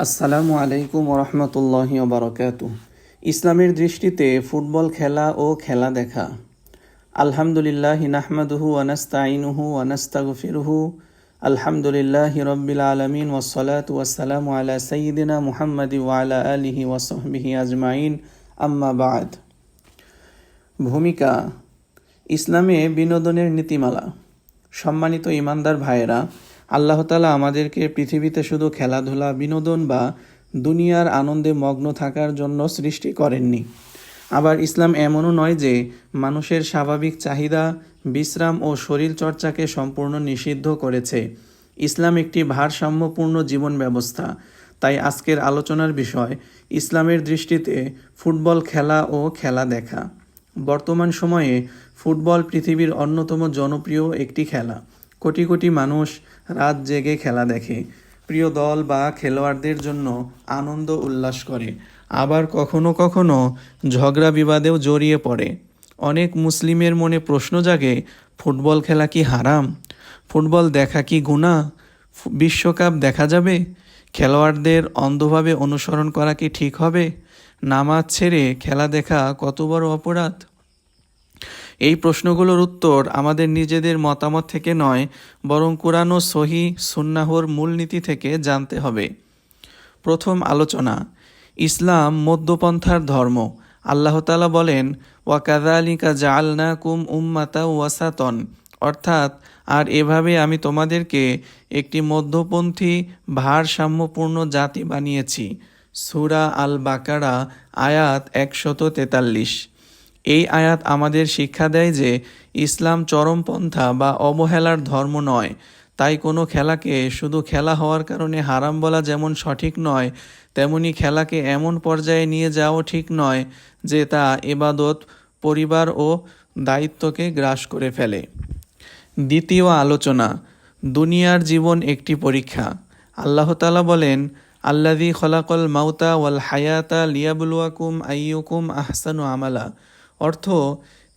আসসালামু আলাইকুম ওরহমতুল্লাহি ওবারকাতুহ। ইসলামের দৃষ্টিতে ফুটবল খেলা ও খেলা দেখা। আলহামদুলিল্লাহি নাহমাদুহু ওয়া নাস্তাঈনুহু ওয়া নাস্তাগফিরুহু। আলহামদুলিল্লাহি রাব্বিল আলামিন ওয়াসসালাতু ওয়াসসালামু আলা সাইয়্যিদিনা মুহাম্মাদি ওয়া আলা আলিহি ওয়া সাহবিহি আজমাইন, আম্মা বা'দ। ভূমিকা: ইসলামে বিনোদনের নীতিমালা। সম্মানিত ইমানদার ভাইয়েরা, আল্লাহ তাআলা আমাদেরকে পৃথিবীতে শুধু খেলাধুলা, বিনোদন বা দুনিয়ার আনন্দে মগ্ন থাকার জন্য সৃষ্টি করেননি। আবার ইসলাম এমনও নয় যে মানুষের স্বাভাবিক চাহিদা, বিশ্রাম ও শরীর চর্চাকে সম্পূর্ণ নিষিদ্ধ করেছে। ইসলাম একটি ভারসাম্যপূর্ণ জীবন ব্যবস্থা। তাই আজকের আলোচনার বিষয় ইসলামের দৃষ্টিতে ফুটবল খেলা ও খেলা দেখা। বর্তমান সময়ে ফুটবল পৃথিবীর অন্যতম জনপ্রিয় একটি খেলা। কোটি কোটি মানুষ রাত জেগে খেলা দেখে, প্রিয় দল বা খেলোয়াড়দের জন্য আনন্দ উল্লাস করে, আবার কখনো কখনো ঝগড়া বিবাদেও জড়িয়ে পড়ে। অনেক মুসলিমের মনে প্রশ্ন জাগে, ফুটবল খেলা কি হারাম? ফুটবল দেখা কি গুনাহ? বিশ্বকাপ দেখা যাবে? খেলোয়াড়দের অন্ধভাবে অনুসরণ করা কি ঠিক হবে? নামাজ ছেড়ে খেলা দেখা কত বড় অপরাধ? এই প্রশ্নগুলোর উত্তর আমাদের নিজেদের মতামত থেকে নয়, বরং কুরআন ও সহিহ সুন্নাহর মূলনীতি থেকে জানতে হবে। প্রথম আলোচনা: ইসলাম মধ্যপন্থার ধর্ম। আল্লাহ তাআলা বলেন, ওয়া কাযালিকা জাআলনাকুম উম্মাতাও ওয়াসাতন, অর্থাৎ আর এভাবে আমি তোমাদেরকে একটি মধ্যপন্থী ভারসাম্যপূর্ণ জাতি বানিয়েছি। সূরা আল বাকারা আয়াত 143। এই আয়াত আমাদের শিক্ষা দেয় যে ইসলাম চরমপন্থা বা অবহেলার ধর্ম নয়। তাই কোনো খেলাকে শুধু খেলা হওয়ার কারণে হারাম বলা যেমন সঠিক নয়, তেমনি খেলাকে এমন পর্যায়ে নিয়ে যাওয়া ঠিক নয় যে তা ইবাদত, পরিবার ও দায়িত্বকে গ্রাস করে ফেলে। দ্বিতীয় আলোচনা: দুনিয়ার জীবন একটি পরীক্ষা। আল্লাহ তাআলা বলেন, আল্লাযী খলাকাল মাউতা ওয়াল হায়াতা লিয়াবলুয়াকুম আইয়ুকুম আহসানু আমালা, অর্থ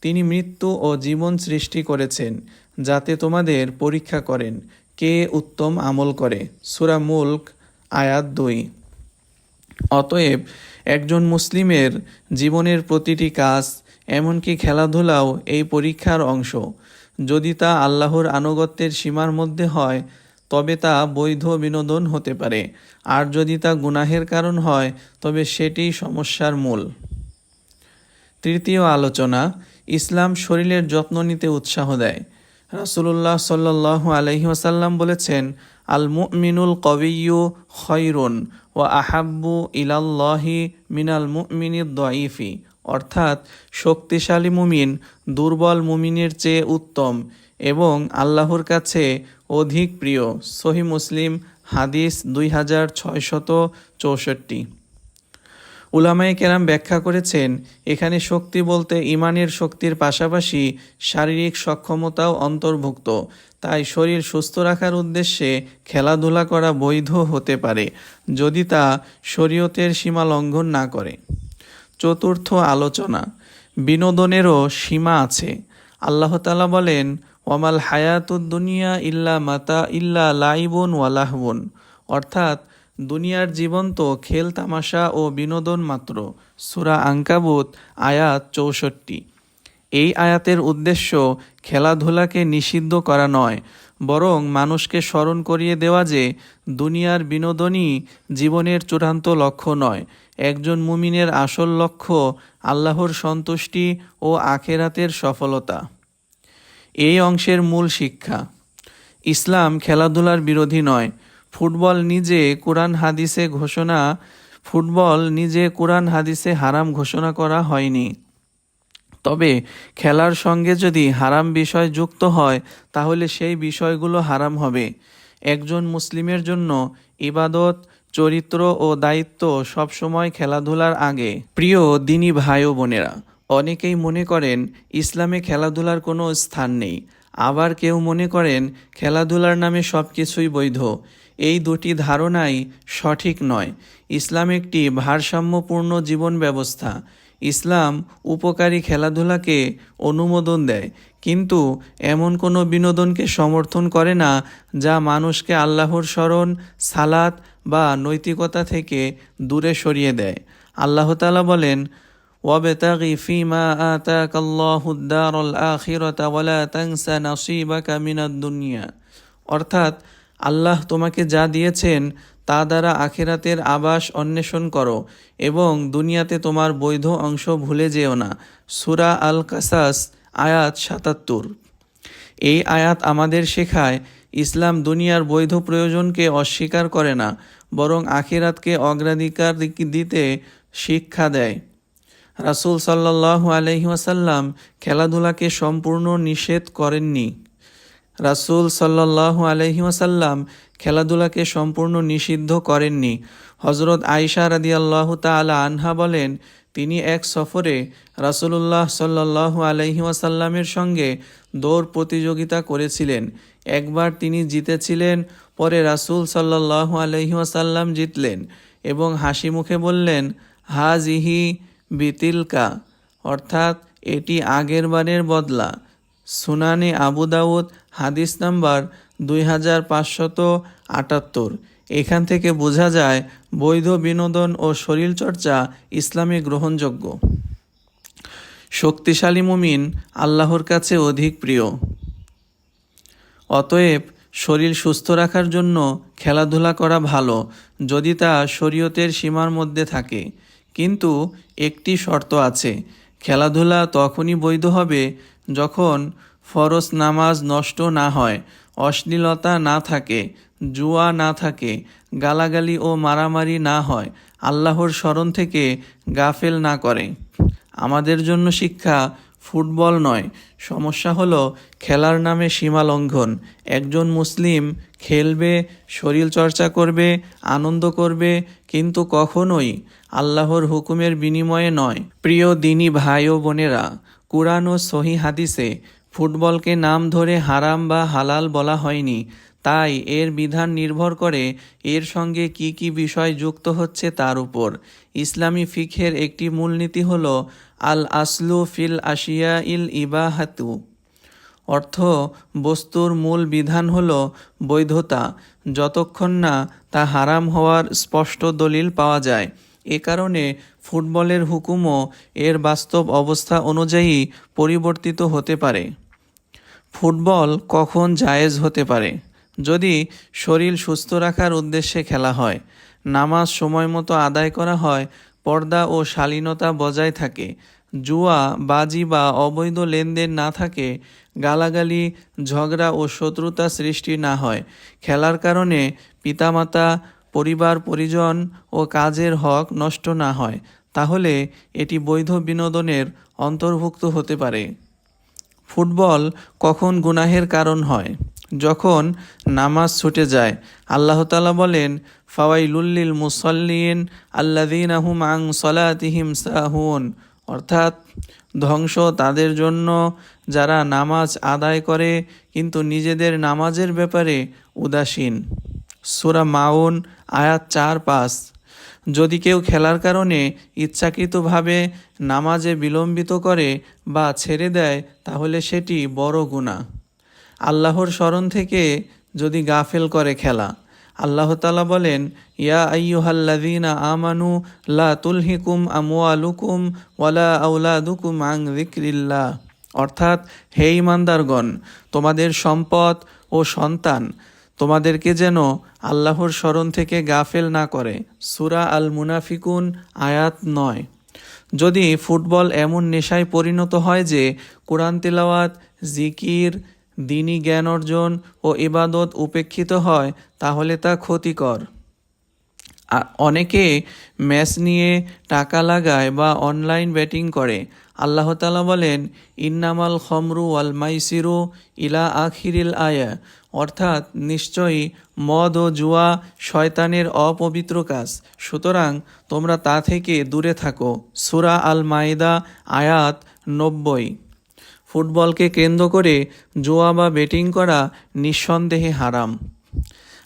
তিনি মৃত্যু ও জীবন সৃষ্টি করেছেন যাতে তোমাদের পরীক্ষা করেন কে উত্তম আমল করে। সূরা মুলক আয়াত 2। অতএব একজন মুসলিমের জীবনের প্রতিটি কাজ, এমনকি খেলাধুলাও এই পরীক্ষার অংশ। যদি তা আল্লাহর আনুগত্যের সীমার মধ্যে হয় তবে তা বৈধ বিনোদন হতে পারে, আর যদি তা গুনাহের কারণ হয় তবে সেটি সমস্যার মূল। তৃতীয় আলোচনা: ইসলাম শরীরের যত্ন নিতে উৎসাহ দেয়। রাসূলুল্লাহ সাল্লাল্লাহু আলাইহি ওয়াসাল্লাম বলেছেন, আল মুমিনুল কবিয়্যু খয়রুন ওয়া আহাব্বু ইলাল্লাহি মিনাল মুমিনিদ দাঈফি, অর্থাৎ শক্তিশালী মুমিন দুর্বল মুমিনের চেয়ে উত্তম এবং আল্লাহর কাছে অধিক প্রিয়। সহিহ মুসলিম হাদিস 2664। উলামায়ে কেরাম ব্যাখ্যা করেছেন, এখানে শক্তি বলতে ইমানের শক্তির পাশাপাশি শারীরিক সক্ষমতাও অন্তর্ভুক্ত। তাই শরীর সুস্থ রাখার উদ্দেশ্যে খেলাধুলা করা বৈধ হতে পারে, যদি তা শরীয়তের সীমা লঙ্ঘন না করে। চতুর্থ আলোচনা: বিনোদনেরও সীমা আছে। আল্লাহ তাআলা বলেন, ওয়ামাল হায়াতুদ দুনিয়া ইল্লা মাতা ইল্লা লাইবুন ওয়া লাহবুন, অর্থাৎ দুনিয়ার জীবন তো খেল তামাশা ও বিনোদন মাত্র। সূরা আনকাবুত আয়াত 64। এই আয়াতের উদ্দেশ্য খেলাধুলাকে নিষিদ্ধ করা নয়, বরং মানুষকে স্মরণ করিয়ে দেওয়া যে দুনিয়ার বিনোদনই জীবনের চূড়ান্ত লক্ষ্য নয়। একজন মুমিনের আসল লক্ষ্য আল্লাহর সন্তুষ্টি ও আখিরাতের সফলতা। এই অংশের মূল শিক্ষা: ইসলাম খেলাধুলার বিরোধী নয়। ফুটবল নিজে কোরআন হাদিসে হারাম ঘোষণা করা হয়নি। তবে খেলার সঙ্গে যদি হারাম বিষয় যুক্ত হয় তাহলে সেই বিষয়গুলো হারাম হবে। একজন মুসলিমের জন্য ইবাদত, চরিত্র ও দায়িত্ব সবসময় খেলাধুলার আগে। প্রিয় দিনী ভাই ও বোনেরা, অনেকেই মনে করেন ইসলামে খেলাধুলার কোনো স্থান নেই, আবার কেউ মনে করেন খেলাধুলার নামে সব কিছুই বৈধ। এই দুটি ধারণাই সঠিক নয়। ইসলাম একটি ভারসাম্যপূর্ণ জীবন ব্যবস্থা। ইসলাম উপকারী খেলাধুলাকে অনুমোদন দেয়, কিন্তু এমন কোনো বিনোদনকে সমর্থন করে না যা মানুষকে আল্লাহর স্মরণ, সালাত বা নৈতিকতা থেকে দূরে সরিয়ে দেয়। আল্লাহ তাআলা বলেন, ওয়াবতাগি ফিমা আতাকাল্লাহুদ দারাল আখিরাতা ওয়ালা তানসা নাসিবাকা মিনাদ দুনিয়া। অর্থাৎ আল্লাহ তোমাকে যা দিয়েছেন তা দ্বারা আখিরাতের আবাস অন্বেষণ করো এবং দুনিয়াতে তোমার বৈধ অংশ ভুলে যেও না। সূরা আল কাসাস আয়াত ৭৭। এই আয়াত আমাদের শেখায় ইসলাম দুনিয়ার বৈধ প্রয়োজনকে অস্বীকার করে না, বরং আখিরাতকে অগ্রাধিকার দিতে শিক্ষা দেয়। রাসূল সাল্লাল্লাহু আলাইহি ওয়াসাল্লাম খেলাধুলাকে সম্পূর্ণ নিষেধ করেননি। রাসূল সাল্লাল্লাহু আলাইহি ওয়াসাল্লাম খেলাধুলাকে সম্পূর্ণ নিষিদ্ধ করেননি। হযরত আয়েশা রাদিয়াল্লাহু তাআলা আনহা বলেন, তিনি এক সফরে রাসূলুল্লাহ সাল্লাল্লাহু আলাইহি ওয়াসাল্লামের সঙ্গে দৌড় প্রতিযোগিতা করেছিলেন। একবার তিনি জিতেছিলেন, পরে রাসূল সাল্লাল্লাহু আলাইহি ওয়াসাল্লাম জিতলেন এবং হাসি মুখে বললেন, হাজিহি বিতিলকা, অর্থাৎ এটি আগের বারের বদলা। সুনানে আবু দাউদ হাদিস নাম্বার 2578। এখান থেকে বোঝা যায় বৈধ বিনোদন ও শরীরচর্চা ইসলামে গ্রহণযোগ্য। শক্তিশালী মুমিন আল্লাহর কাছে অধিক প্রিয়। অতএব শরীর সুস্থ রাখার জন্য খেলাধুলা করা ভালো, যদি তা শরীয়তের সীমার মধ্যে থাকে। কিন্তু একটি শর্ত আছে, খেলাধুলা তখনই বৈধ হবে যখন ফরজ নামাজ নষ্ট না হয়, অশ্লীলতা না থাকে, জুয়া না থাকে, গালাগালি ও মারামারি না হয়, আল্লাহর স্মরণ থেকে গাফেল না করে। আমাদের জন্য শিক্ষা ফুটবল নয়। সমস্যা হলো খেলার নামে সীমা লঙ্ঘন। একজন মুসলিম খেলবে, শরীরচর্চা করবে, আনন্দ করবে, কিন্তু কখনোই আল্লাহর হুকুমের বিনিময়ে নয়। প্রিয় দিনী ভাই ও বোনেরা, কুরআন ও সহিহ হাদিসে ফুটবলকে নাম ধরে হারাম বা হালাল বলা হয়নি। তাই এর বিধান নির্ভর করে এর সঙ্গে কি কি বিষয় যুক্ত হচ্ছে তার উপর। ইসলামী ফিকহের একটি মূলনীতি হল আল আসলু ফিল আশিয়া ইল ইবাহাতু, অর্থ বস্তুর মূল বিধান হল বৈধতা, যতক্ষণ না তা হারাম হওয়ার স্পষ্ট দলিল পাওয়া যায়। এ কারণে ফুটবলের হুকুমও এর বাস্তব অবস্থা অনুযায়ী পরিবর্তিত হতে পারে। ফুটবল কখন জায়েজ হতে পারে? যদি শরীর সুস্থ রাখার উদ্দেশ্যে খেলা হয়, নামাজ সময় মতো আদায় করা হয়, পর্দা ও শালীনতা বজায় থাকে, জুয়া, বাজি বা অবৈধ লেনদেন না থাকে, গালাগালি, ঝগড়া ও শত্রুতা সৃষ্টি না হয়, খেলার কারণে পিতামাতা, পরিবার পরিজন ও কাজের হক নষ্ট না হয়, তাহলে এটি বৈধ বিনোদনের অন্তর্ভুক্ত হতে পারে। ফুটবল কখন গুনাহের কারণ হয়? যখন নামাজ ছুটে যায়। আল্লাহ তাআলা বলেন, ফাওয়াইলুল লিল মুসাল্লিন আল্লাযীনা হুম আন সালাতিহিম সাহুন, অর্থাৎ ধ্বংস তাদের জন্য যারা নামাজ আদায় করে কিন্তু নিজেদের নামাজের ব্যাপারে উদাসীন। সূরা মাউন আয়াত ৪-৫। যদি কেউ খেলার কারণে ইচ্ছাকৃতভাবে নামাজে বিলম্বিত করে বা ছেড়ে দেয়, তাহলে সেটি বড় গুনাহ। আল্লাহর স্মরণ থেকে যদি গাফেল করে খেলা। আল্লাহ তাআলা বলেন, ইয়া আইয়ুহাল্লাযীনা আমানু লা তুলহিকুম আমওয়ালুকুম ওয়ালা আওলাদুকুম আন যিকরিল্লাহ, অর্থাৎ হে ঈমানদারগণ, তোমাদের সম্পদ ও সন্তান তোমাদেরকে যেন আল্লাহর স্মরণ থেকে গাফেল না করে। সূরা আল মুনাফিকুন আয়াত ৯। যদি ফুটবল এমন নেশায় পরিণত হয় যে কোরআন তিলাওয়াত, জিকির, দ্বীনি জ্ঞান অর্জন ও ইবাদত উপেক্ষিত হয়, তাহলে তা ক্ষতিকর। অনেকে ম্যাচ নিয়ে টাকা লাগায় বা অনলাইন ব্যাটিং করে। আল্লাহ তাআলা বলেন, ইন্নামাল খমরু ওয়াল মাইসিরু ইলা আখিরিল আয়া, অর্থাৎ নিশ্চয়ই মদ ও জুয়া শয়তানের অপবিত্র কাজ, সুতরাং তোমরা তা থেকে দূরে থাকো। সূরা আল মাইদা আয়াত ৯০। ফুটবলকে কেন্দ্র করে জুয়া বা বেটিং করা নিঃসন্দেহে হারাম।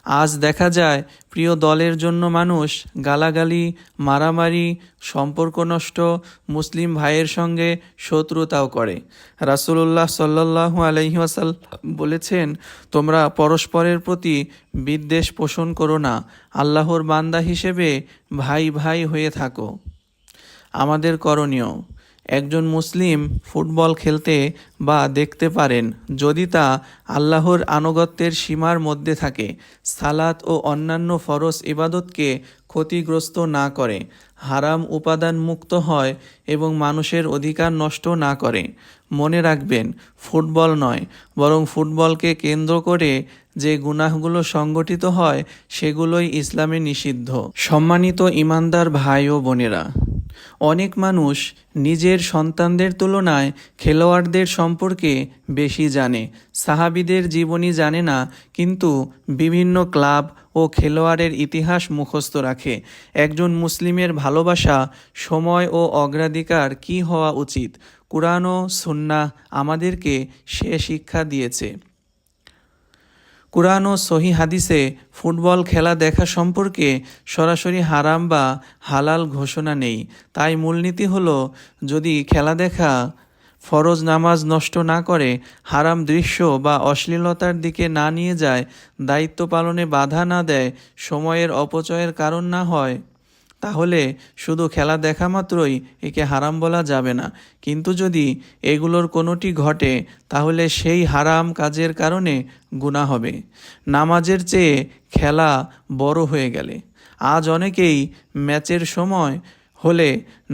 আজ দেখা যায় প্রিয় দলের জন্য মানুষ গালাগালি, মারামারি, সম্পর্ক নষ্ট, মুসলিম ভাইয়ের সঙ্গে শত্রুতাও করে। রাসূলুল্লাহ সাল্লাল্লাহু আলাইহি ওয়াসাল্লাম বলেছেন, তোমরা পরস্পরের প্রতি বিদ্বেষ পোষণ করো না, আল্লাহর বান্দা হিসেবে ভাই ভাই হয়ে থাকো। আমাদের করণীয়, একজন মুসলিম ফুটবল খেলতে বা দেখতে পারেন যদি তা আল্লাহর আনুগত্যের সীমার মধ্যে থাকে, সালাত ও অন্যান্য ফরজ ইবাদতকে ক্ষতিগ্রস্ত না করে, হারাম উপাদান মুক্ত হয় এবং মানুষের অধিকার নষ্ট না করে। মনে রাখবেন, ফুটবল নয় বরং ফুটবলকে কেন্দ্র করে যে গুনাহগুলো সংগঠিত হয় সেগুলোই ইসলামে নিষিদ্ধ। সম্মানিত ইমানদার ভাই ও বোনেরা, অনেক মানুষ নিজের সন্তানদের তুলনায় খেলোয়াড়দের সম্পর্কে বেশি জানে। সাহাবীদের জীবনী জানে না, কিন্তু বিভিন্ন ক্লাব ও খেলোয়াড়ের ইতিহাস মুখস্থ রাখে। একজন মুসলিমের ভালোবাসা, সময় ও অগ্রাধিকার কী হওয়া উচিত, কুরআন ও সুন্নাহ আমাদেরকে সে শিক্ষা দিয়েছে। কুরআন ও সহিহ হাদিসে ফুটবল খেলা দেখা সম্পর্কে সরাসরি হারাম বা হালাল ঘোষণা নেই। তাই মূলনীতি হলো, যদি খেলা দেখা ফরজ নামাজ নষ্ট না করে, হারাম দৃশ্য বা অশ্লীলতার দিকে না নিয়ে যায়, দায়িত্ব পালনে বাধা না দেয়, সময়ের অপচয়ের কারণ না হয়, তাহলে শুধু খেলা দেখা মাত্রই একে হারাম বলা যাবে না। কিন্তু যদি এগুলোর কোনোটি ঘটে, তাহলে সেই হারাম কাজের কারণে গুনাহ হবে। নামাজের চেয়ে খেলা বড় হয়ে গেলে আজ অনেকেই ম্যাচের সময় হলে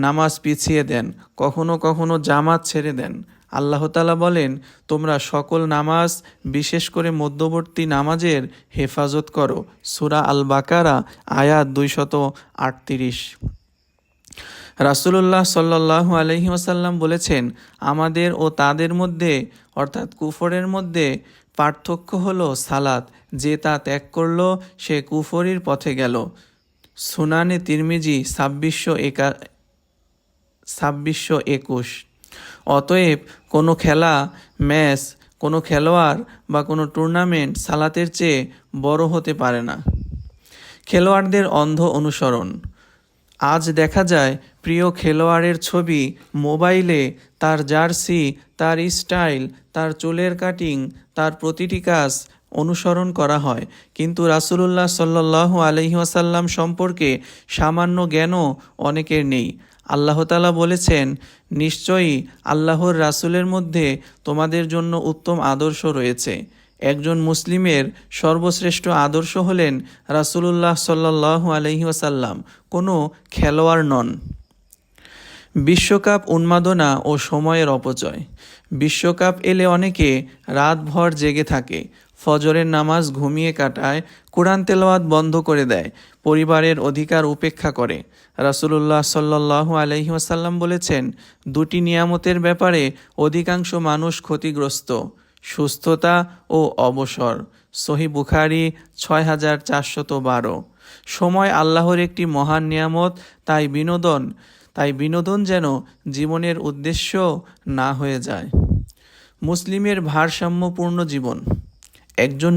নামাজ পিছিয়ে দেন, কখনো কখনো জামাত ছেড়ে দেন। আল্লাহ তাআলা বলেন, তোমরা সকল নামাজ, বিশেষ করে মধ্যবর্তী নামাজের হেফাজত করো। সূরা আল বাকারা আয়াত 238। রাসূলুল্লাহ সাল্লাল্লাহু আলাইহি ওয়াসাল্লাম বলেছেন, আমাদের ও তাদের মধ্যে অর্থাৎ কুফরের মধ্যে পার্থক্য হলো সালাত, যে তা ত্যাগ করল সে কুফরির পথে গেল। সুনানে তিরমিজি 2621। অতএব কোনো খেলা, ম্যাচ, কোনো খেলোয়াড় বা কোনো টুর্নামেন্ট সালাতের চেয়ে বড় হতে পারে না। খেলোয়াড়দের অন্ধ অনুসরণ। আজ দেখা যায় প্রিয় খেলোয়াড়ের ছবি মোবাইলে, তার জার্সি, তার স্টাইল, তার চুলের কাটিং, তার প্রতিটি কাজ অনুসরণ করা হয়, কিন্তু রাসূলুল্লাহ সাল্লাল্লাহু আলাইহি ওয়াসাল্লাম সম্পর্কে সামান্য জ্ঞানও অনেকের নেই। আল্লাহ তাআলা বলেছেন, নিশ্চয়ই আল্লাহর রাসূলের মধ্যে তোমাদের জন্য উত্তম আদর্শ রয়েছে। একজন মুসলিমের সর্বশ্রেষ্ঠ আদর্শ হলেন রাসূলুল্লাহ সাল্লাল্লাহু আলাইহি ওয়াসাল্লাম, কোনো খেলোয়াড় নন। বিশ্বকাপ উন্মাদনা ও সময়ের অপচয়। বিশ্বকাপ এলে অনেকে রাতভর জেগে থাকে, ফজরের নামাজ ঘুমিয়ে কাটায়, কুরআন তেলাওয়াত বন্ধ করে দেয়, পরিবারের অধিকার উপেক্ষা করে। রাসূলুল্লাহ সাল্লাল্লাহু আলাইহি ওয়াসাল্লাম বলেছেন, দুটি নিয়ামতের ব্যাপারে অধিকাংশ মানুষ ক্ষতিগ্রস্ত, সুস্থতা ও অবসর। সহিহ বুখারী 6412। সময় আল্লাহর একটি মহান নিয়ামত, তাই বিনোদন যেন জীবনের উদ্দেশ্য না হয়ে যায়। মুসলিমের ভারসাম্যপূর্ণ জীবন। একজন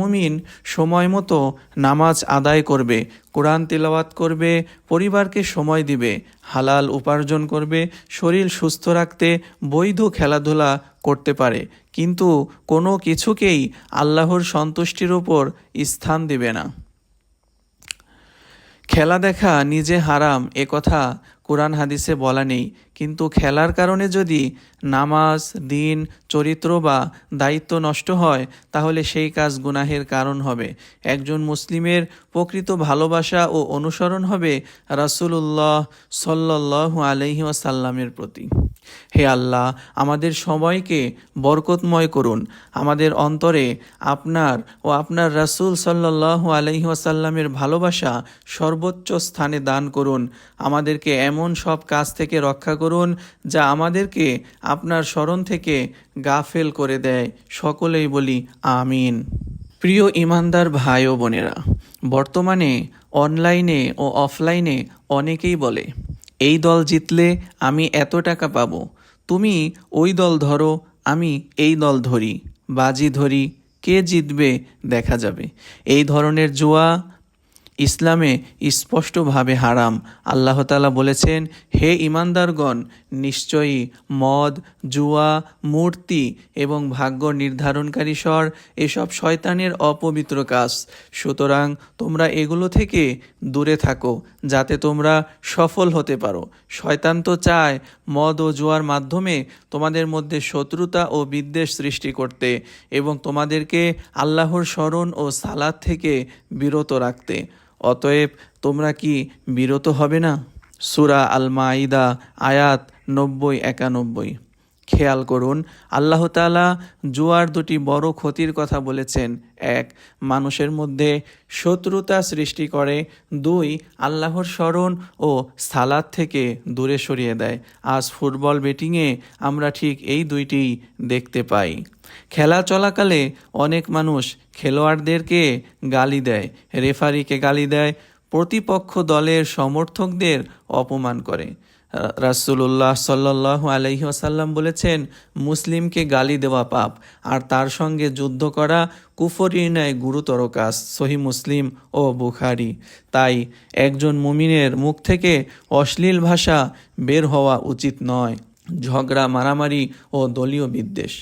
মুমিন সময় মতো নামাজ আদায় করবে, কোরআন তিলাওয়াত করবে, পরিবারকে সময় দিবে, হালাল উপার্জন করবে, শরীর সুস্থ রাখতে বৈধ খেলাধুলা করতে পারে, কিন্তু কোনো কিছুকেই আল্লাহর সন্তুষ্টির উপর স্থান দিবে না। খেলা দেখা নিজে হারাম এ কথা কুরআন হাদিসে বলা নেই, কিন্তু খেলার কারণে যদি নামাজ, দিন, চরিত্র বা দায়িত্ব নষ্ট হয়, তাহলে সেই কাজ গুনাহের কারণ হবে। একজন মুসলিমের প্রকৃত ভালোবাসা ও অনুসরণ হবে রাসূলুল্লাহ সাল্লাল্লাহু আলাইহি ওয়াসাল্লামের প্রতি। হে আল্লাহ, আমাদের সবাইকে বরকতময় করুন। আমাদের অন্তরে আপনার ও আপনার রাসূল সাল্লাল্লাহু আলাইহি ওয়াসাল্লামের ভালোবাসা সর্বোচ্চ স্থানে দান করুন। আমাদেরকে এমন সব কাজ থেকে রক্ষা করুন যা আমাদেরকে আপনার স্মরণ থেকে গাফেল করে দেয়। সকলেই বলি আমিন। প্রিয় ইমানদার ভাই ও বোনেরা, বর্তমানে অনলাইনে ও অফলাইনে অনেকেই বলে, এই দল জিতলে আমি এত টাকা পাবো, তুমি ওই দল ধরো, আমি এই দল ধরি, বাজি ধরি, কে জিতবে দেখা যাবে। এই ধরনের জুয়া ইসলামে স্পষ্টভাবে হারাম। আল্লাহ তাআলা বলেছেন, হে ঈমানদারগণ, নিশ্চয়ই মদ, জুয়া, মূর্তি এবং ভাগ্য নির্ধারণকারী স্বর এসব শয়তানের অপবিত্র কাজ। সুতরাং তোমরা এগুলো থেকে দূরে থাকো যাতে তোমরা সফল হতে পারো। শয়তান তো চায় মদ ও জুয়ার মাধ্যমে তোমাদের মধ্যে শত্রুতা ও বিদ্বেষ সৃষ্টি করতে এবং তোমাদেরকে আল্লাহর স্মরণ ও সালাত থেকে বিরত রাখতে। অতএব তোমরা কি বিরত হবে না? সূরা আল মাইদা আয়াত 90-91। খেয়াল করুন, আল্লাহ তাআলা জুয়ার দুটি বড় ক্ষতির কথা বলেছেন। 1, মানুষের মধ্যে শত্রুতা সৃষ্টি করে। 2, আল্লাহর স্মরণ ও সালাত থেকে দূরে সরিয়ে দেয়। আজ ফুটবল বেটিংয়ে আমরা ঠিক এই দুইটিই দেখতে পাই। খেলা চলাকালে অনেক মানুষ খেলোয়াড়দেরকে গালি দেয়, রেফারিকে গালি দেয়, প্রতিপক্ষ দলের সমর্থকদের অপমান করে। রাসূলুল্লাহ সাল্লাল্লাহু আলাইহি ওয়াসাল্লাম বলেছেন, মুসলিমকে গালি দেওয়া পাপ, আর তার সঙ্গে যুদ্ধ করা কুফরীর ন্যায় গুরুতর কাজ। সহিহ মুসলিম ও বুখারী। তাই একজন মুমিনের মুখ থেকে অশ্লীল ভাষা বের হওয়া উচিত নয়। ঝগড়া, মারামারি ও দলীয় বিদ্বেষ।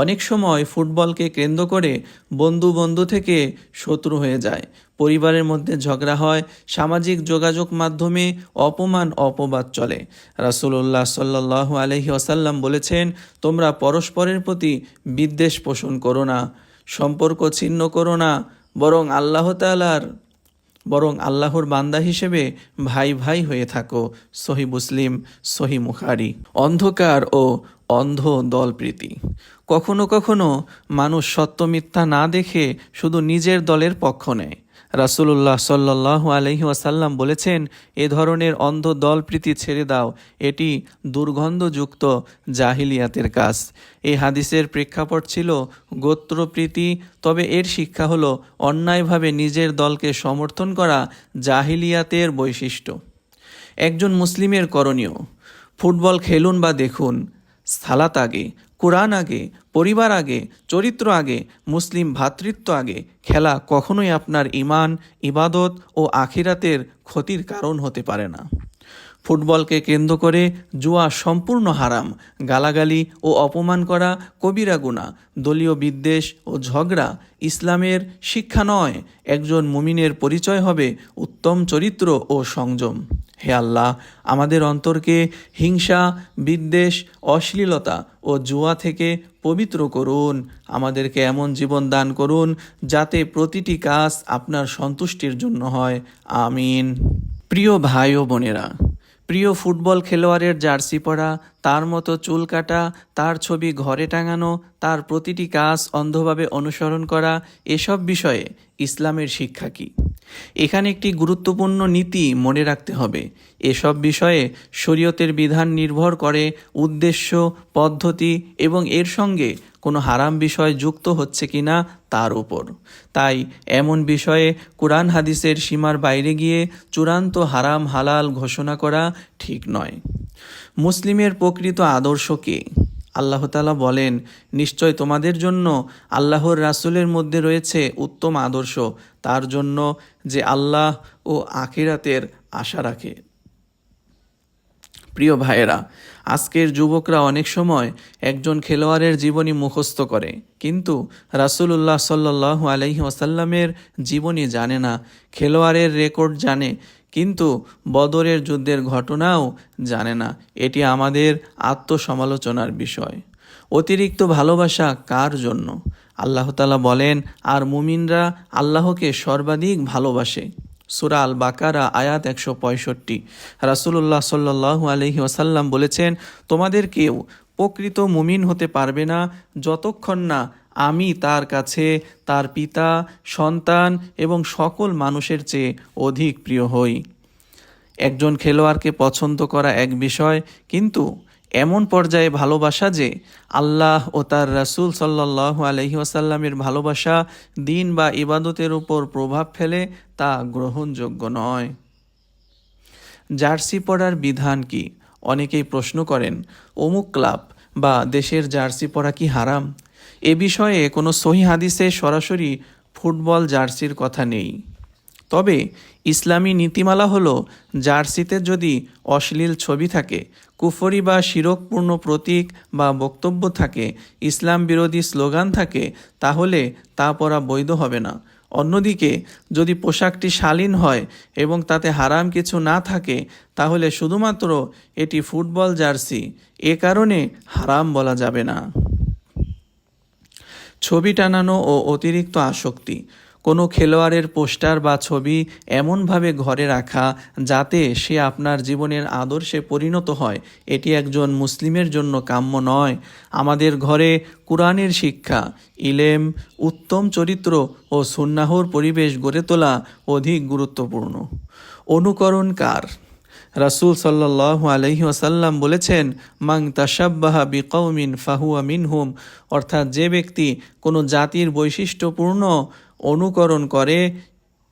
অনেক সময় ফুটবলকে কেন্দ্র করে বন্ধু থেকে শত্রু হয়ে যায়, পরিবারের মধ্যে ঝগড়া হয়, সামাজিক যোগাযোগ মাধ্যমে অপমান অপবাদ চলে। রাসূলুল্লাহ সাল্লাল্লাহু আলাইহি ওয়াসাল্লাম বলেছেন, তোমরা পরস্পরের প্রতি বিদ্বেষ পোষণ করো না, সম্পর্ক ছিন্ন করো না, বরং আল্লাহর বান্দা হিসেবে ভাই ভাই হয়ে থাকো। সহিহ মুসলিম, সহিহ বুখারী। অন্ধকার ও অন্ধ দলপ্রীতি। কখনো কখনো মানুষ সত্য মিথ্যা না দেখে শুধু নিজের দলের পক্ষ নেয়। রাসূলুল্লাহ সাল্লাল্লাহু আলাইহি ওয়াসাল্লাম বলেছেন, এ ধরনের অন্ধ দলপ্রীতি ছেড়ে দাও, এটি দুর্গন্ধযুক্ত জাহিলিয়াতের কাজ। এই হাদিসের প্রেক্ষাপট ছিল গোত্রপ্রীতি, তবে এর শিক্ষা হলো অন্যায়ভাবে নিজের দলকে সমর্থন করা জাহিলিয়াতের বৈশিষ্ট্য। একজন মুসলিমের করণীয়, ফুটবল খেলুন বা দেখুন, সালাত আগে, কোরআন আগে, পরিবার আগে, চরিত্র আগে, মুসলিম ভ্রাতৃত্ব আগে। খেলা কখনোই আপনার ঈমান, ইবাদত ও আখিরাতের ক্ষতির কারণ হতে পারে না। ফুটবলকে কেন্দ্র করে জুয়া সম্পূর্ণ হারাম। গালাগালি ও অপমান করা কবিরা গুনাহ। দলীয় বিদ্বেষ ও ঝগড়া ইসলামের শিক্ষা নয়। একজন মুমিনের পরিচয় হবে উত্তম চরিত্র ও সংযম। হে আল্লাহ, আমাদের অন্তরকে হিংসা, বিদ্বেষ, অশ্লীলতা ও জুয়া থেকে পবিত্র করুন। আমাদেরকে এমন জীবন দান করুন যাতে প্রতিটি কাজ আপনার সন্তুষ্টির জন্য হয়। আমিন। প্রিয় ভাই ও বোনেরা, প্রিয় ফুটবল খেলোয়াড়ের জার্সি পরা, তার মতো চুল কাটা, তার ছবি ঘরে টাঙানো, তার প্রতিটি কাজ অন্ধভাবে অনুসরণ করা, এসব বিষয়ে ইসলামের শিক্ষা কী? এখানে একটি গুরুত্বপূর্ণ নীতি মনে রাখতে হবে। এসব বিষয়ে শরীয়তের বিধান নির্ভর করে উদ্দেশ্য, পদ্ধতি এবং এর সঙ্গে কোনো হারাম বিষয় যুক্ত হচ্ছে কিনা তার উপর। তাই এমন বিষয়ে কুরআন হাদিসের সীমার বাইরে গিয়ে চূড়ান্ত হারাম হালাল ঘোষণা করা ঠিক নয়। মুসলিমের প্রকৃত আদর্শ কে? আল্লাহ তাআলা বলেন, নিশ্চয় তোমাদের জন্য আল্লাহর রাসূলের মধ্যে রয়েছে উত্তম আদর্শ, তার জন্য যে আল্লাহ ও আখিরাতের আশা রাখে। প্রিয় ভাইয়েরা, আজকের যুবকরা অনেক সময় একজন খেলোয়াড়ের জীবনী মুখস্থ করে, কিন্তু রাসূলুল্লাহ সাল্লাল্লাহু আলাইহি ওয়াসাল্লামের জীবনী জানে না। খেলোয়াড়ের রেকর্ড জানে, কিন্তু বদরের যুদ্ধের ঘটনাও জানে না। এটি আমাদের আত্মসমালোচনার বিষয়। অতিরিক্ত ভালোবাসা কার জন্য? আল্লাহ তাআলা বলেন, আর মুমিনরা আল্লাহকে সর্বাধিক ভালোবাসে। সূরা আল বাকারা আয়াত 165। রাসূলুল্লাহ সাল্লাল্লাহু আলাইহি ওয়াসাল্লাম বলেছেন, তোমাদের কেউ প্রকৃত মুমিন হতে পারবে না যতক্ষণ না আমি তার কাছে তার পিতা, সন্তান এবং সকল মানুষের চেয়ে অধিক প্রিয় হই। একজন খেলোয়াড়কে পছন্দ করা এক বিষয়, কিন্তু এমন পর্যায়ে ভালোবাসা যে আল্লাহ ও তার রাসূল সাল্লাল্লাহু আলাইহি ওয়াসাল্লামের ভালোবাসা দিন বা ইবাদতের উপর প্রভাব ফেলে, তা গ্রহণযোগ্য নয়। জার্সি পরার বিধান কি? অনেকেই প্রশ্ন করেন, অমুক ক্লাব বা দেশের জার্সি পরা কি হারাম? এ বিষয়ে কোনো সহিহ হাদিসে সরাসরি ফুটবল জার্সির কথা নেই। তবে ইসলামী নীতিমালা হলো জার্সিতে যদি অশ্লীল ছবি থাকে, কুফরি বা শিরকপূর্ণ প্রতীক বা বক্তব্য থাকে, ইসলাম বিরোধী স্লোগান থাকে, তাহলে তা পরা বৈধ হবে না। অন্যদিকে যদি পোশাকটি শালীন হয় এবং তাতে হারাম কিছু না থাকে, তাহলে শুধুমাত্র এটি ফুটবল জার্সি, এ কারণে হারাম বলা যাবে না। ছবি টানানো ও অতিরিক্ত আসক্তি। কোনো খেলোয়াড়ের পোস্টার বা ছবি এমনভাবে ঘরে রাখা যাতে সে আপনার জীবনের আদর্শে পরিণত হয়, এটি একজন মুসলিমের জন্য কাম্য নয়। আমাদের ঘরে কুরআনের শিক্ষা, ইলেম, উত্তম চরিত্র ও সুন্নাহর পরিবেশ গড়ে তোলা অধিক গুরুত্বপূর্ণ। অনুকরণ কার? রাসূল সাল্লাল্লাহু আলাইহি ওয়াসাল্লাম বলেছেন, মাং তাশাব্বাহা বিকৌমিন ফাহুয়া মিনহুম, অর্থাৎ যে ব্যক্তি কোনো জাতির বৈশিষ্ট্যপূর্ণ অনুকরণ করে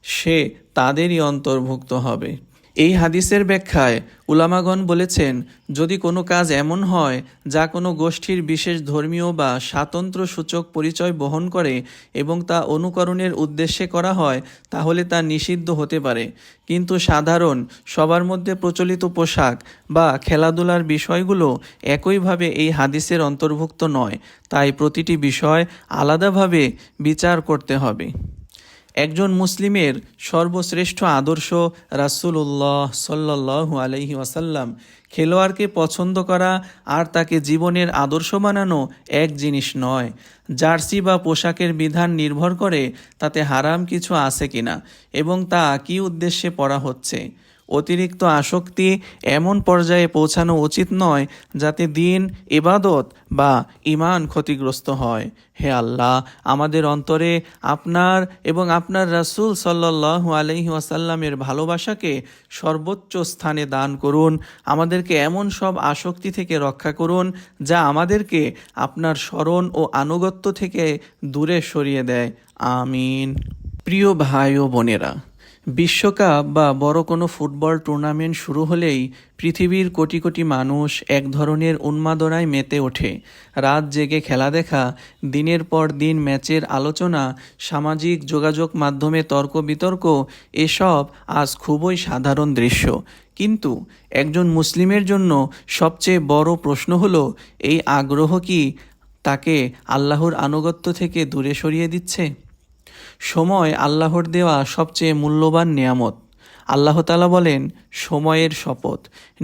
সে তাদেরই অন্তর্ভুক্ত হবে। এই হাদিসের ব্যাখ্যায় উলামাগণ বলেছেন, যদি কোনো কাজ এমন হয় যা কোনো গোষ্ঠীর বিশেষ ধর্মীয় বা স্বাতন্ত্র্য সূচক পরিচয় বহন করে এবং তা অনুকরণের উদ্দেশ্যে করা হয়, তাহলে তা নিষিদ্ধ হতে পারে। কিন্তু সাধারণ সবার মধ্যে প্রচলিত পোশাক বা খেলাধুলার বিষয়গুলো একইভাবে এই হাদিসের অন্তর্ভুক্ত নয়, তাই প্রতিটি বিষয় আলাদাভাবে বিচার করতে হবে। একজন মুসলিমের সর্বশ্রেষ্ঠ আদর্শ রাসূলুল্লাহ সাল্লাল্লাহু আলাইহি ওয়াসাল্লাম। খেলোয়াড়কে পছন্দ করা আর তাকে জীবনের আদর্শ বানানো এক জিনিস নয়। জার্সি বা পোশাকের বিধান নির্ভর করে তাতে হারাম কিছু আছে কিনা এবং তা কী উদ্দেশ্যে পরা হচ্ছে। অতিরিক্ত আসক্তি এমন পর্যায়ে পৌঁছানো উচিত নয় যাতে দিন, ইবাদত বা ঈমান ক্ষতিগ্রস্ত হয়। হে আল্লাহ, আমাদের অন্তরে আপনার এবং আপনার রাসূল সাল্লাল্লাহু আলাইহি ওয়াসাল্লামের ভালোবাসাকে সর্বোচ্চ স্থানে দান করুন। আমাদেরকে এমন সব আসক্তি থেকে রক্ষা করুন যা আমাদেরকে আপনার স্মরণ ও আনুগত্য থেকে দূরে সরিয়ে দেয়। আমিন। প্রিয় ভাই ও বোনেরা, বিশ্বকাপ বা বড় কোনো ফুটবল টুর্নামেন্ট শুরু হলেই পৃথিবীর কোটি কোটি মানুষ এক ধরনের উন্মাদনায় মেতে ওঠে। রাত জেগে খেলা দেখা, দিনের পর দিন ম্যাচের আলোচনা, সামাজিক যোগাযোগ মাধ্যমে তর্ক বিতর্ক, এসব আজ খুবই সাধারণ দৃশ্য। কিন্তু একজন মুসলিমের জন্য সবচেয়ে বড় প্রশ্ন হলো, এই আগ্রহ কি তাকে আল্লাহর আনুগত্য থেকে দূরে সরিয়ে দিচ্ছে? সময় আল্লাহর দেওয়া সবচেয়ে মূল্যবান নেয়ামত। আল্লাহ তাআলা বলেন, সময়ের শপথ,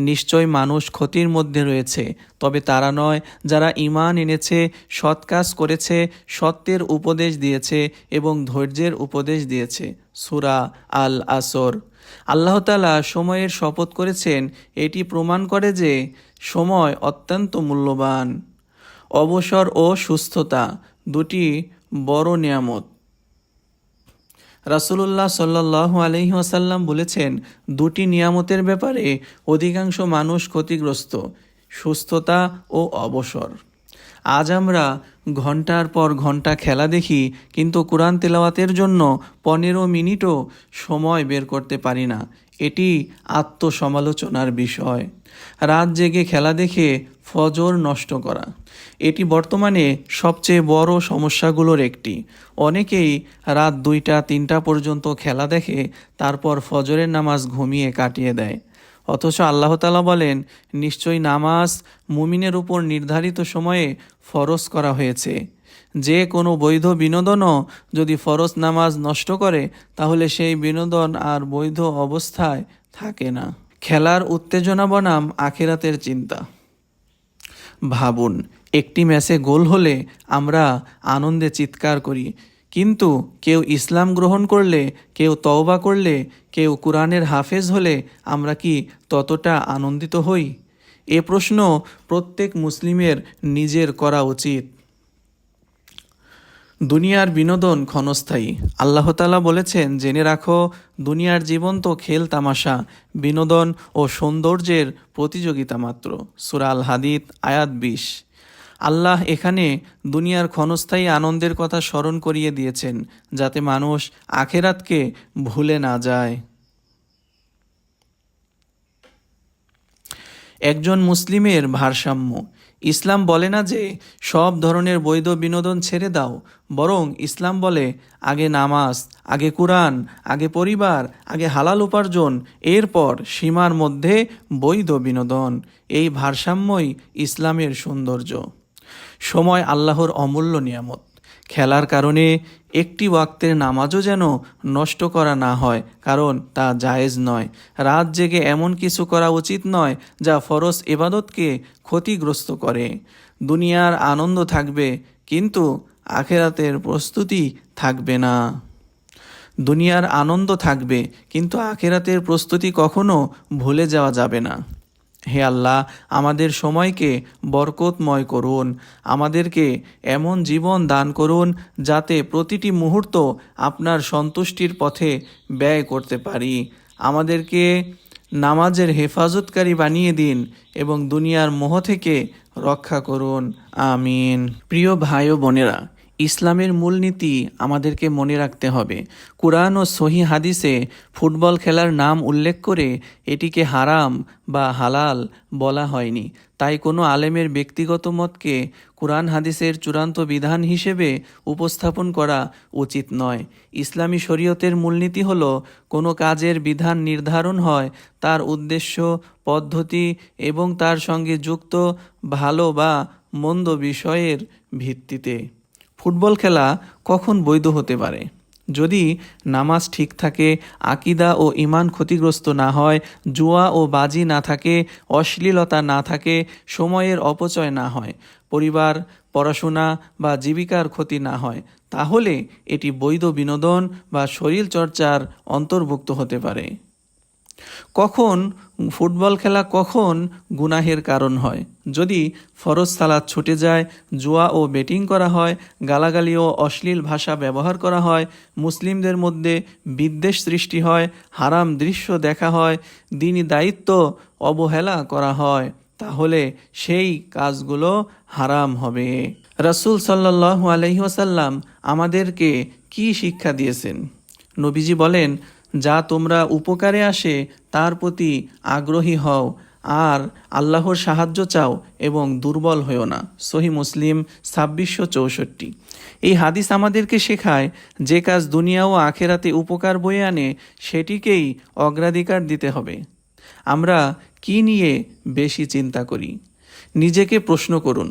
নিশ্চয় মানুষ ক্ষতির মধ্যে রয়েছে, তবে তারা নয় যারা ঈমান এনেছে, সৎ কাজ করেছে, সত্যের উপদেশ দিয়েছে এবং ধৈর্যের উপদেশ দিয়েছে। সূরা আল আসর। আল্লাহ তাআলা সময়ের শপথ করেছেন, এটি প্রমাণ করে যে সময় অত্যন্ত মূল্যবান। অবসর ও সুস্থতা দুটি বড় নেয়ামত। রাসূলুল্লাহ সাল্লাল্লাহু আলাইহি ওয়াসাল্লাম বলেছেন, দুটি নিয়ামতের ব্যাপারে অধিকাংশ মানুষ ক্ষতিগ্রস্ত, সুস্থতা ও অবসর। আজ আমরা ঘন্টার পর ঘন্টা খেলা দেখি, কিন্তু কোরআন তেলাওয়াতের জন্য 15 মিনিটও সময় বের করতে পারি না। এটি আত্মসমালোচনার বিষয়। রাত জেগে খেলা দেখে ফজর নষ্ট করা, এটি বর্তমানে সবচেয়ে বড় সমস্যাগুলোর একটি। অনেকেই রাত 2টা-3টা পর্যন্ত খেলা দেখে, তারপর ফজরের নামাজ ঘুমিয়ে কাটিয়ে দেয়। অথচ আল্লাহ তাআলা বলেন, নিশ্চয়ই নামাজ মুমিনের উপর নির্ধারিত সময়ে ফরজ করা হয়েছে। যে কোনো বৈধ বিনোদনও যদি ফরজ নামাজ নষ্ট করে, তাহলে সেই বিনোদন আর বৈধ অবস্থায় থাকে না। খেলার উত্তেজনা বনাম আখিরাতের চিন্তা। ভাবুন, একটি ম্যাচে গোল হলে আমরা আনন্দে চিৎকার করি, কিন্তু কেউ ইসলাম গ্রহণ করলে, কেউ তওবা করলে, কেউ কুরআনের হাফেজ হলে আমরা কি ততটা আনন্দিত হই? এ প্রশ্ন প্রত্যেক মুসলিমের নিজের করা উচিত। দুনিয়ার বিনোদন ক্ষণস্থায়ী। আল্লাহ তাআলা বলেছেন, জেনে রাখো, দুনিয়ার জীবন তো খেল তামাশা, বিনোদন ও সৌন্দর্যের প্রতিযোগিতা মাত্র। সূরা আল হাদীদ আয়াত 20। আল্লাহ এখানে দুনিয়ার ক্ষণস্থায়ী আনন্দের কথা স্মরণ করিয়ে দিয়েছেন, যাতে মানুষ আখেরাতকে ভুলে না যায়। একজন মুসলিমের ভারসাম্য। ইসলাম বলে না যে সব ধরনের বৈধ বিনোদন ছেড়ে দাও, বরং ইসলাম বলে আগে নামাজ, আগে কুরআন, আগে পরিবার, আগে হালাল উপার্জন, এরপর সীমার মধ্যে বৈধ বিনোদন। এই ভারসাম্যই ইসলামের সৌন্দর্য। সময় আল্লাহর অমূল্য নিয়ামত। খেলার কারণে একটি ওয়াক্তের নামাজও যেন নষ্ট করা না হয়, কারণ তা জায়েজ নয়। রাত জেগে এমন কিছু করা উচিত নয় যা ফরজ ইবাদতকে ক্ষতিগ্রস্ত করে। দুনিয়ার আনন্দ থাকবে, কিন্তু আখেরাতের প্রস্তুতি থাকবে না। দুনিয়ার আনন্দ থাকবে, কিন্তু আখেরাতের প্রস্তুতি কখনো ভুলে যাওয়া যাবে না। হে আল্লাহ, আমাদের সময়কে বরকতময় করুন। আমাদেরকে এমন জীবন দান করুন যাতে প্রতিটি মুহূর্ত আপনার সন্তুষ্টির পথে ব্যয় করতে পারি। আমাদেরকে নামাজের হেফাজতকারী বানিয়ে দিন এবং দুনিয়ার মোহ থেকে রক্ষা করুন। আমিন। প্রিয় ভাই ও বোনেরা, ইসলামের মূলনীতি আমাদেরকে মনে রাখতে হবে। কুরআন ও সহিহ হাদিসে ফুটবল খেলার নাম উল্লেখ করে এটিকে হারাম বা হালাল বলা হয়নি। তাই কোনো আলেমের ব্যক্তিগত মতকে কুরআন হাদিসের চূড়ান্ত বিধান হিসেবে উপস্থাপন করা উচিত নয়। ইসলামী শরীয়তের মূলনীতি হলো, কোনো কাজের বিধান নির্ধারণ হয় তার উদ্দেশ্য, পদ্ধতি এবং তার সঙ্গে যুক্ত ভালো বা মন্দ বিষয়ের ভিত্তিতে। ফুটবল খেলা কখন বৈধ হতে পারে? যদি নামাজ ঠিক থাকে, আকীদা ও ঈমান ক্ষতিগ্রস্ত না হয়, জুয়া ও বাজি না থাকে, অশ্লীলতা না থাকে, সময়ের অপচয় না হয়, পরিবার, পড়াশোনা বা জীবিকার ক্ষতি না হয়, তাহলে এটি বৈধ বিনোদন বা শরীরচর্চার অন্তর্ভুক্ত হতে পারে। কখন ফুটবল খেলা কখন গুনাহের কারণ হয়? যদি ফরজ সালাত ছুটে যায়, জুয়া ও বেটিং করা হয়, গালাগালি ও অশ্লীল ভাষা ব্যবহার করা হয়, মুসলিমদের মধ্যে বিদ্বেষ সৃষ্টি হয়, হারাম দৃশ্য দেখা হয়, দ্বীনি দায়িত্ব অবহেলা করা হয়, তাহলে সেই কাজগুলো হারাম হবে। রাসূল সাল্লাল্লাহু আলাইহি ওয়াসাল্লাম আমাদেরকে কি শিক্ষা দিয়েছেন? নবীজি বলেন, যা তোমরা উপকারে আসে তার প্রতি আগ্রহী হও, আর আল্লাহর সাহায্য চাও এবং দুর্বল হও না। সহিহ মুসলিম 2664। এই হাদিস আমাদেরকে শেখায়, যে কাজ দুনিয়া ও আখেরাতে উপকার বয়ে আনে সেটিকেই অগ্রাধিকার দিতে হবে। আমরা কি নিয়ে বেশি চিন্তা করি? নিজেকে প্রশ্ন করুন,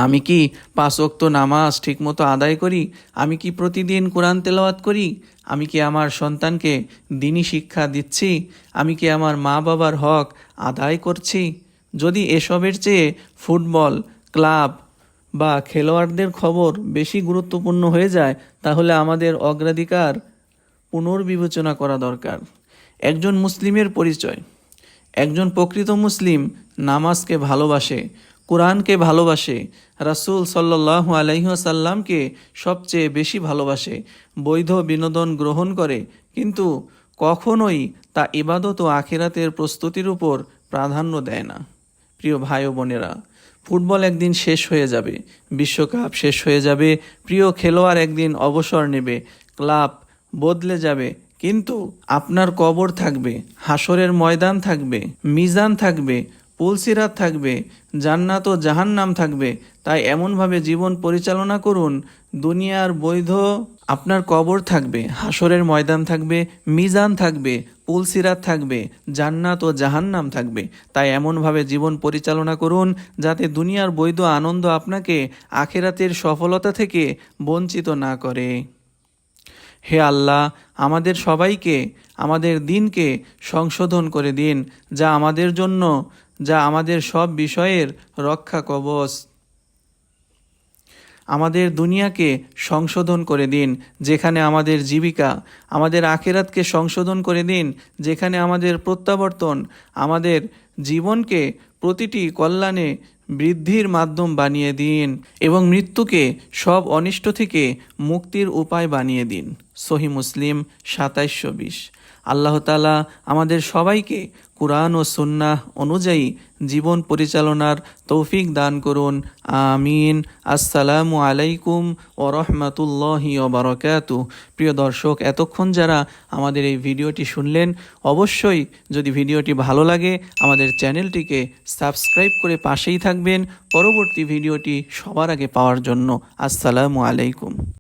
আমি কি 5 ওয়াক্ত নামাজ ঠিকমতো আদায় করি? আমি কি প্রতিদিন কোরআন তেলাওয়াত করি? আমি কি আমার সন্তানকে দ্বীনি শিক্ষা দিচ্ছি? আমি কি আমার মা বাবার হক আদায় করছি? যদি এসবের চেয়ে ফুটবল, ক্লাব বা খেলোয়াড়দের খবর বেশি গুরুত্বপূর্ণ হয়ে যায়, তাহলে আমাদের অগ্রাধিকার পুনর্বিবেচনা করা দরকার। একজন মুসলিমের পরিচয়। একজন প্রকৃত মুসলিম নামাজকে ভালোবাসে, কোরআনকে ভালোবাসে, রাসূল সাল্লাল্লাহু আলাইহি ওয়াসাল্লামকে সবচেয়ে বেশি ভালোবাসে, বৈধ বিনোদন গ্রহণ করে, কিন্তু কখনোই তা ইবাদত ও আখিরাতের প্রস্তুতির উপর প্রাধান্য দেয় না। প্রিয় ভাই ও বোনেরা, ফুটবল একদিন শেষ হয়ে যাবে, বিশ্বকাপ শেষ হয়ে যাবে, প্রিয় খেলোয়াড় একদিন অবসর নেবে, ক্লাব বদলে যাবে, কিন্তু আপনার কবর থাকবে, হাসরের ময়দান থাকবে, মিজান থাকবে, পুলসিরাত থাকবে, জান্নাত ও জাহান্নাম থাকবে। তাই এমনভাবে জীবন পরিচালনা করুন, দুনিয়ার বৈধ আপনার কবর থাকবে, হাসরের ময়দান থাকবে, মিজান থাকবে, পুলসিরাত থাকবে, জান্নাত ও জাহান্নাম থাকবে। তাই এমনভাবে জীবন পরিচালনা করুন যাতে দুনিয়ার বৈধ আনন্দ আপনাকে আখিরাতের সফলতা থেকে বঞ্চিত না করে। হে আল্লাহ, আমাদের সবাইকে আমাদের দিনকে সংশোধন করে দিন, যা আমাদের জন্য, যা আমাদের সব বিষয়ের রক্ষা কবচ। আমাদের দুনিয়াকে সংশোধন করে দিন, যেখানে আমাদের জীবিকা, আমাদের আখিরাতকে সংশোধন করে দিন, যেখানে আমাদের প্রত্যাবর্তন, আমাদের জীবনকে প্রতিটি কল্যাণে বৃদ্ধির মাধ্যম বানিয়ে দিন এবং মৃত্যুকে সব অনিষ্ট থেকে মুক্তির উপায় বানিয়ে দিন। সহিহ মুসলিম 2720। আল্লাহ তাআলা আমাদের সবাইকে কুরআন ও সুন্নাহ অনুযায়ী জীবন পরিচালনার তৌফিক দান করুন। আমিন। আসসালামু আলাইকুম ওয়া রাহমাতুল্লাহি ওয়া বারাকাতুহু। প্রিয় দর্শক, এতক্ষণ যারা আমাদের এই ভিডিওটি শুনলেন, অবশ্যই যদি ভিডিওটি ভালো লাগে আমাদের চ্যানেলটিকে সাবস্ক্রাইব করে পাশেই থাকবেন পরবর্তী ভিডিওটি সবার আগে পাওয়ার জন্য। আসসালামু আলাইকুম।